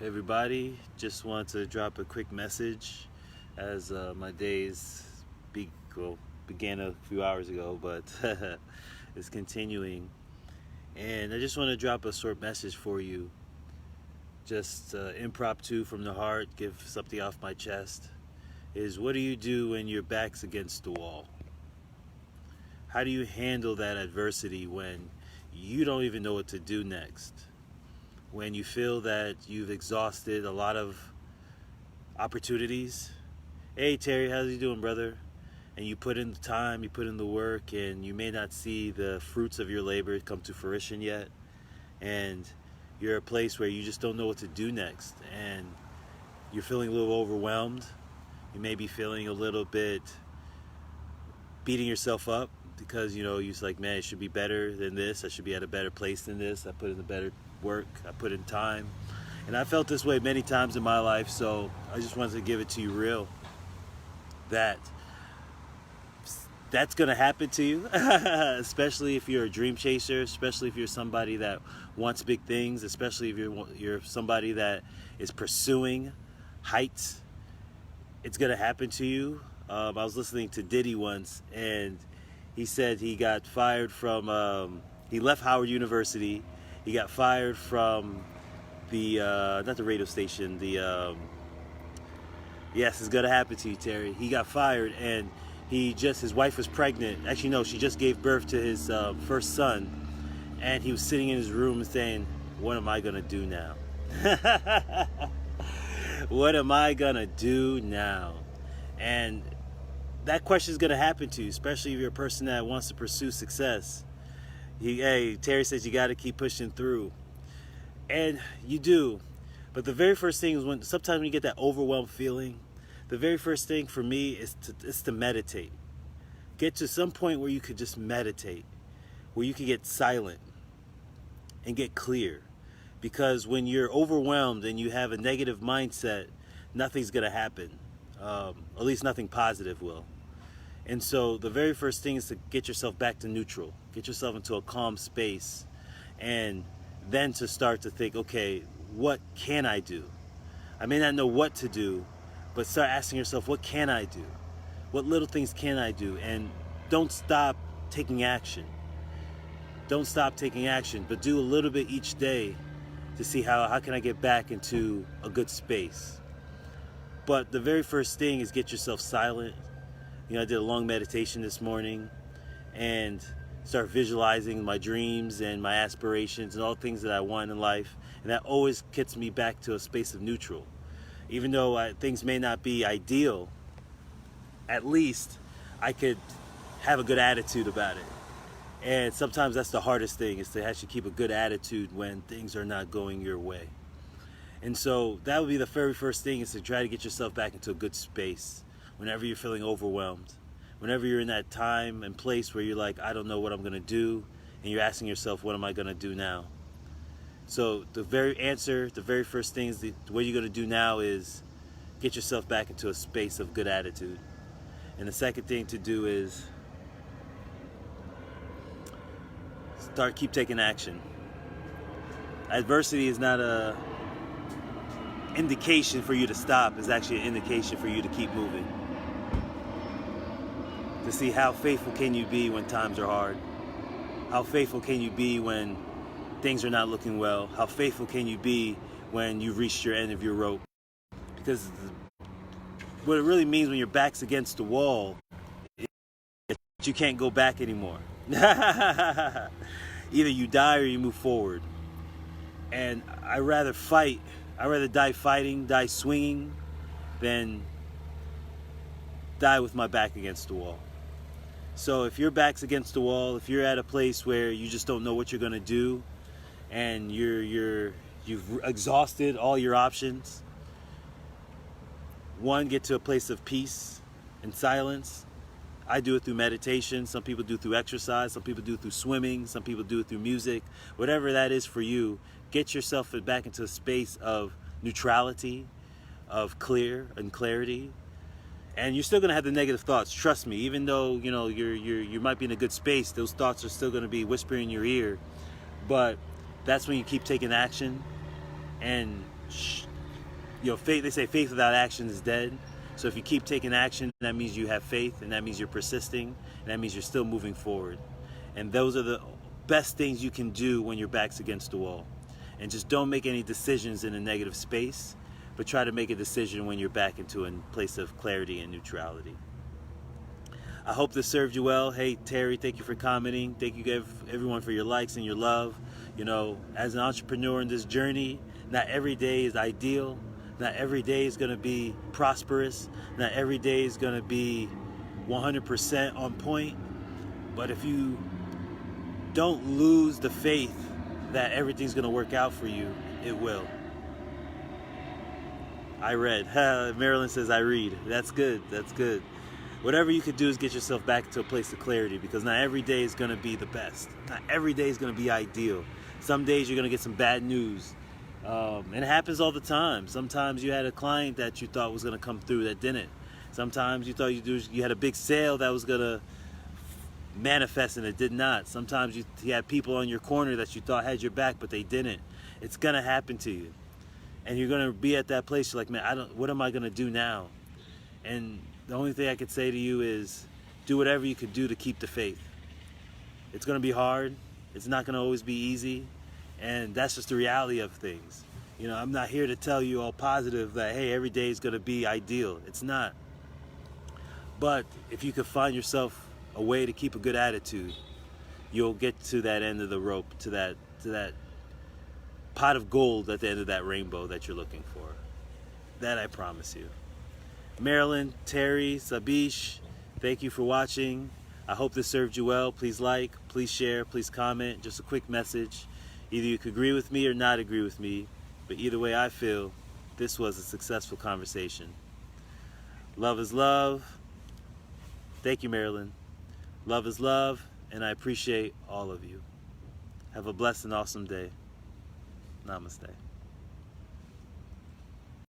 everybody. Just want to drop a quick message as my days began a few hours ago, but it's continuing. And I just want to drop a short message for you. Just impromptu from the heart, give something off my chest. Is what do you do when your back's against the wall? How do you handle that adversity when you don't even know what to do next? When you feel that you've exhausted a lot of opportunities? Hey Terry, how's you doing, brother? And you put in the time, you put in the work, and you may not see the fruits of your labor come to fruition yet. And you're at a place where you just don't know what to do next. And you're feeling a little overwhelmed. You may be feeling a little bit beating yourself up because, you're just like, man, it should be better than this. I should be at a better place than this. I put in the better work. I put in time. And I felt this way many times in my life, so I just wanted to give it to you real. That's going to happen to you, especially if you're a dream chaser, especially if you're somebody that wants big things, especially if you're somebody that is pursuing heights. It's going to happen to you. I was listening to Diddy once, and he said he got fired from, he left Howard University. He got fired from the, not the radio station, yes, it's going to happen to you, Terry. He got fired, and his wife was pregnant. Actually, no, she just gave birth to his first son, and he was sitting in his room and saying, what am I going to do now? What am I going to do now? And that question is going to happen to you, especially if you're a person that wants to pursue success. Terry says you got to keep pushing through. And you do. But the very first thing is sometimes when you get that overwhelmed feeling, the very first thing for me is to meditate. Get to some point where you could just meditate, where you can get silent and get clear. Because when you're overwhelmed and you have a negative mindset, nothing's going to happen. At least nothing positive will. And so the very first thing is to get yourself back to neutral. Get yourself into a calm space. And then to start to think, okay, what can I do? I may not know what to do, but start asking yourself, what can I do? What little things can I do? And don't stop taking action. Don't stop taking action, but do a little bit each day to see how can I get back into a good space. But the very first thing is get yourself silent. I did a long meditation this morning and start visualizing my dreams and my aspirations and all the things that I want in life. And that always gets me back to a space of neutral. Even though things may not be ideal, at least I could have a good attitude about it. And sometimes that's the hardest thing, is to actually keep a good attitude when things are not going your way. And so that would be the very first thing, is to try to get yourself back into a good space whenever you're feeling overwhelmed. Whenever you're in that time and place where you're like, I don't know what I'm going to do, and you're asking yourself, what am I going to do now? So the very first thing is what you're going to do now is get yourself back into a space of good attitude. And the second thing to do is keep taking action. Adversity is not a indication for you to stop. It's actually an indication for you to keep moving. To see how faithful can you be when times are hard. How faithful can you be when things are not looking well? How faithful can you be when you've reached your end of your rope? Because what it really means when your back's against the wall is that you can't go back anymore. Either you die or you move forward. And I'd rather die fighting, die swinging, than die with my back against the wall. So if your back's against the wall, if you're at a place where you just don't know what you're going to do, and you've exhausted all your options, one, get to a place of peace and silence. I do it through meditation. Some people do it through exercise. Some people do it through swimming. Some people do it through music. Whatever that is for you, get yourself back into a space of neutrality, of clarity. And you're still going to have the negative thoughts. Trust me. Even though you might be in a good space, those thoughts are still going to be whispering in your ear. But that's when you keep taking action and faith. They say faith without action is dead. So if you keep taking action, that means you have faith, and that means you're persisting, and that means you're still moving forward. And those are the best things you can do when your back's against the wall. And just don't make any decisions in a negative space, but try to make a decision when you're back into a place of clarity and neutrality. I hope this served you well. Hey, Terry, thank you for commenting. Thank you everyone for your likes and your love. As an entrepreneur in this journey, not every day is ideal. Not every day is going to be prosperous. Not every day is going to be 100% on point. But if you don't lose the faith that everything's going to work out for you, it will. I read. Marilyn says I read. That's good. That's good. Whatever you could do is get yourself back to a place of clarity, because not every day is going to be the best. Not every day is going to be ideal. Some days you're going to get some bad news. And it happens all the time. Sometimes you had a client that you thought was going to come through that didn't. Sometimes you thought you had a big sale that was going to manifest and it did not. Sometimes you had people on your corner that you thought had your back, but they didn't. It's going to happen to you. And you're going to be at that place, you're like, man, what am I going to do now? And the only thing I could say to you is do whatever you could do to keep the faith. It's going to be hard. It's not going to always be easy. And that's just the reality of things. I'm not here to tell you all positive that, hey, every day is going to be ideal. It's not. But if you could find yourself a way to keep a good attitude, you'll get to that end of the rope, to that pot of gold at the end of that rainbow that you're looking for. That I promise you. Marilyn, Terry, Sabish, thank you for watching. I hope this served you well. Please like, please share, please comment. Just a quick message. Either you could agree with me or not agree with me, but either way I feel this was a successful conversation. Love is love. Thank you, Marilyn. Love is love, and I appreciate all of you. Have a blessed and awesome day. Namaste.